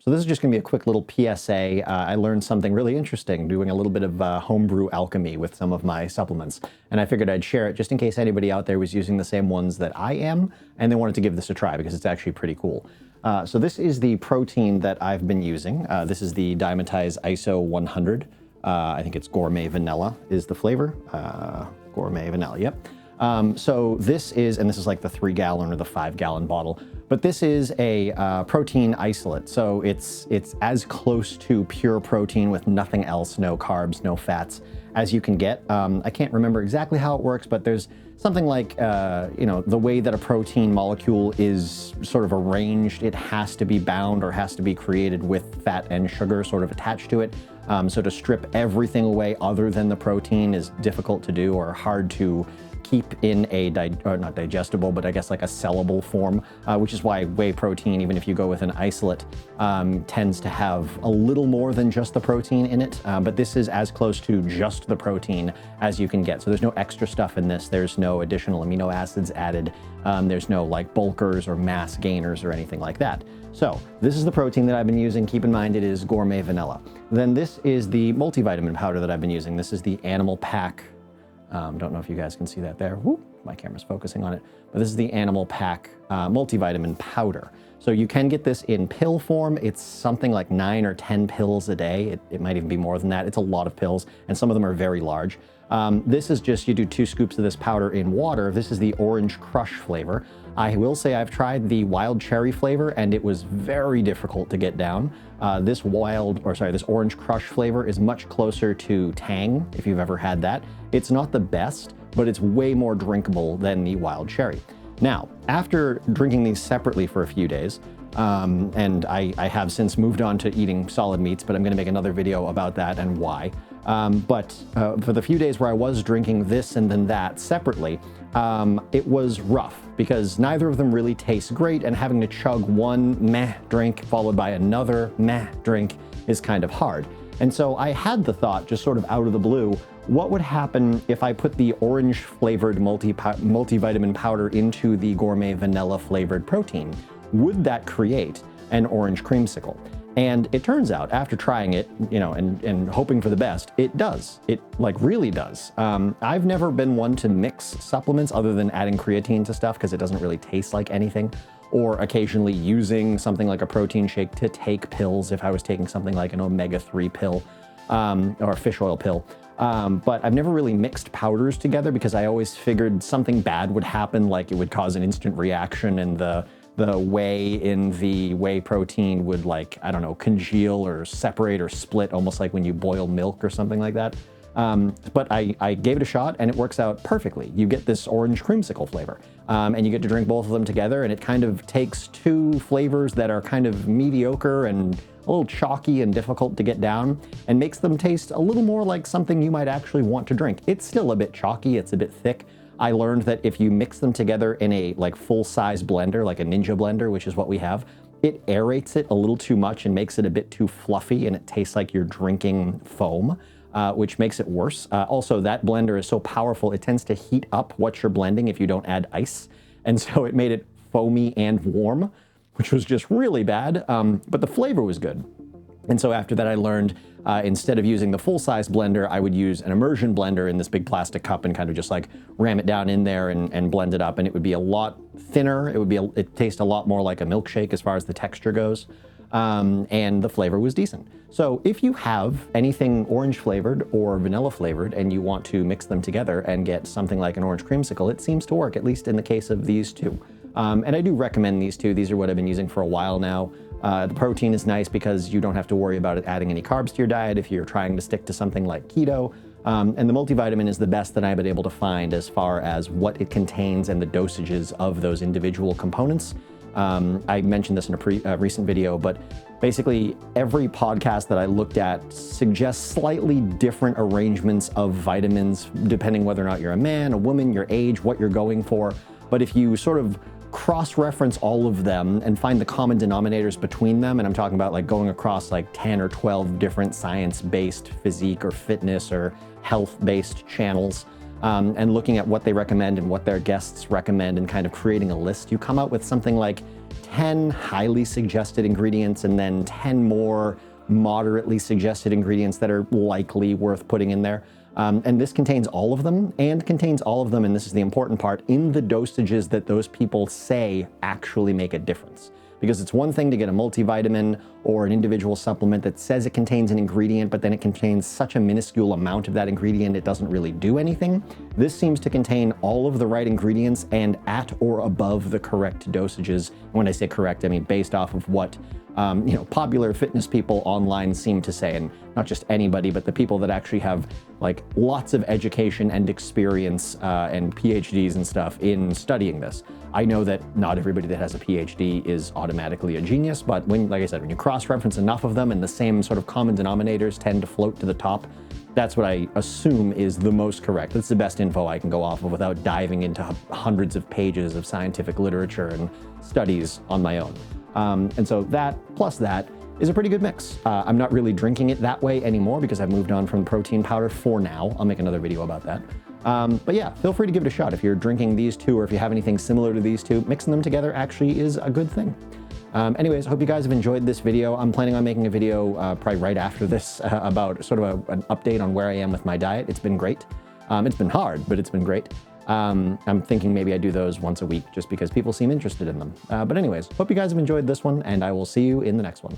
So this is just going to be a quick little PSA. I learned something really interesting doing a little bit of homebrew alchemy with some of my supplements. And I figured I'd share it just in case anybody out there was using the same ones that I am and they wanted to give this a try because it's actually pretty cool. So this is the protein that I've been using. This is the Dymatize ISO 100. I think it's Gourmet Vanilla is the flavor. Gourmet Vanilla, yep. So this is, and this is like the 3-gallon or the 5-gallon bottle, but this is a protein isolate. So it's as close to pure protein with nothing else, no carbs, no fats, as you can get. I can't remember exactly how it works, but there's something like, you know, the way that a protein molecule is sort of arranged, it has to be bound or has to be created with fat and sugar sort of attached to it. So to strip everything away other than the protein is difficult to do or hard to keep in a, not digestible, but I guess like a sellable form, which is why whey protein, even if you go with an isolate, tends to have a little more than just the protein in it. But this is as close to just the protein as you can get. So there's no extra stuff in this. There's no additional amino acids added. There's no like bulkers or mass gainers or anything like that. So this is the protein that I've been using. Keep in mind it is Gourmet Vanilla. Then this is the multivitamin powder that I've been using. This is the Animal Pak. Don't know if you guys can see that there. Whoop, my camera's focusing on it. But this is the Animal Pak multivitamin powder. So you can get this in pill form. It's something like 9 or 10 pills a day. It might even be more than that. It's a lot of pills, and some of them are very large. This is just, you do 2 scoops of this powder in water. This is the Orange Crush flavor. I will say I've tried the wild cherry flavor and it was very difficult to get down. This Orange Crush flavor is much closer to Tang, if you've ever had that. It's not the best, but it's way more drinkable than the wild cherry. Now, after drinking these separately for a few days, and I have since moved on to eating solid meats, but I'm gonna make another video about that and why. But for the few days where I was drinking this and then that separately, it was rough because neither of them really taste great, and having to chug one meh drink followed by another meh drink is kind of hard. And so I had the thought, just sort of out of the blue, what would happen if I put the orange flavored multivitamin powder into the Gourmet Vanilla flavored protein? Would that create an orange creamsicle? And it turns out, after trying it, you know, and hoping for the best, it does. It like really does. I've never been one to mix supplements other than adding creatine to stuff because it doesn't really taste like anything, or occasionally using something like a protein shake to take pills if I was taking something like an omega-3 pill or a fish oil pill. But I've never really mixed powders together because I always figured something bad would happen, like it would cause an instant reaction and the whey in the whey protein would, like, I don't know, congeal or separate or split, almost like when you boil milk or something like that. But I gave it a shot and it works out perfectly. You get this orange creamsicle flavor and you get to drink both of them together, and it kind of takes 2 flavors that are kind of mediocre and a little chalky and difficult to get down and makes them taste a little more like something you might actually want to drink. It's still a bit chalky, it's a bit thick. I learned that if you mix them together in a like full-size blender, like a Ninja blender, which is what we have, it aerates it a little too much and makes it a bit too fluffy, and it tastes like you're drinking foam, which makes it worse. Also, that blender is so powerful, it tends to heat up what you're blending if you don't add ice. And so it made it foamy and warm, which was just really bad, but the flavor was good. And so after that, I learned instead of using the full-size blender, I would use an immersion blender in this big plastic cup and kind of just like ram it down in there and blend it up. And it would be a lot thinner. It tastes a lot more like a milkshake as far as the texture goes. And the flavor was decent. So if you have anything orange flavored or vanilla flavored and you want to mix them together and get something like an orange creamsicle, it seems to work, at least in the case of these 2. And I do recommend these 2. These are what I've been using for a while now. The protein is nice because you don't have to worry about it adding any carbs to your diet if you're trying to stick to something like keto. And the multivitamin is the best that I've been able to find as far as what it contains and the dosages of those individual components. I mentioned this in a recent video, but basically every podcast that I looked at suggests slightly different arrangements of vitamins depending whether or not you're a man, a woman, your age, what you're going for. But if you sort of cross-reference all of them and find the common denominators between them, and I'm talking about like going across like 10 or 12 different science-based physique or fitness or health-based channels, and looking at what they recommend and what their guests recommend and kind of creating a list, you come out with something like 10 highly suggested ingredients and then 10 more moderately suggested ingredients that are likely worth putting in there. And this contains all of them, and this is the important part, in the dosages that those people say actually make a difference. Because it's one thing to get a multivitamin or an individual supplement that says it contains an ingredient, but then it contains such a minuscule amount of that ingredient it doesn't really do anything. This seems to contain all of the right ingredients and at or above the correct dosages. When I say correct, I mean based off of what popular fitness people online seem to say, and not just anybody, but the people that actually have like lots of education and experience and PhDs and stuff in studying this. I know that not everybody that has a PhD is automatically a genius, but like I said, when you cross-reference enough of them and the same sort of common denominators tend to float to the top, that's what I assume is the most correct. That's the best info I can go off of without diving into hundreds of pages of scientific literature and studies on my own. And so that plus that is a pretty good mix. I'm not really drinking it that way anymore because I've moved on from protein powder for now. I'll make another video about that. But yeah, feel free to give it a shot. If you're drinking these two or if you have anything similar to these two, mixing them together actually is a good thing. Anyways, I hope you guys have enjoyed this video. I'm planning on making a video probably right after this about sort of an update on where I am with my diet. It's been great. It's been hard, but it's been great. I'm thinking maybe I do those once a week just because people seem interested in them. But anyways, hope you guys have enjoyed this one, and I will see you in the next one.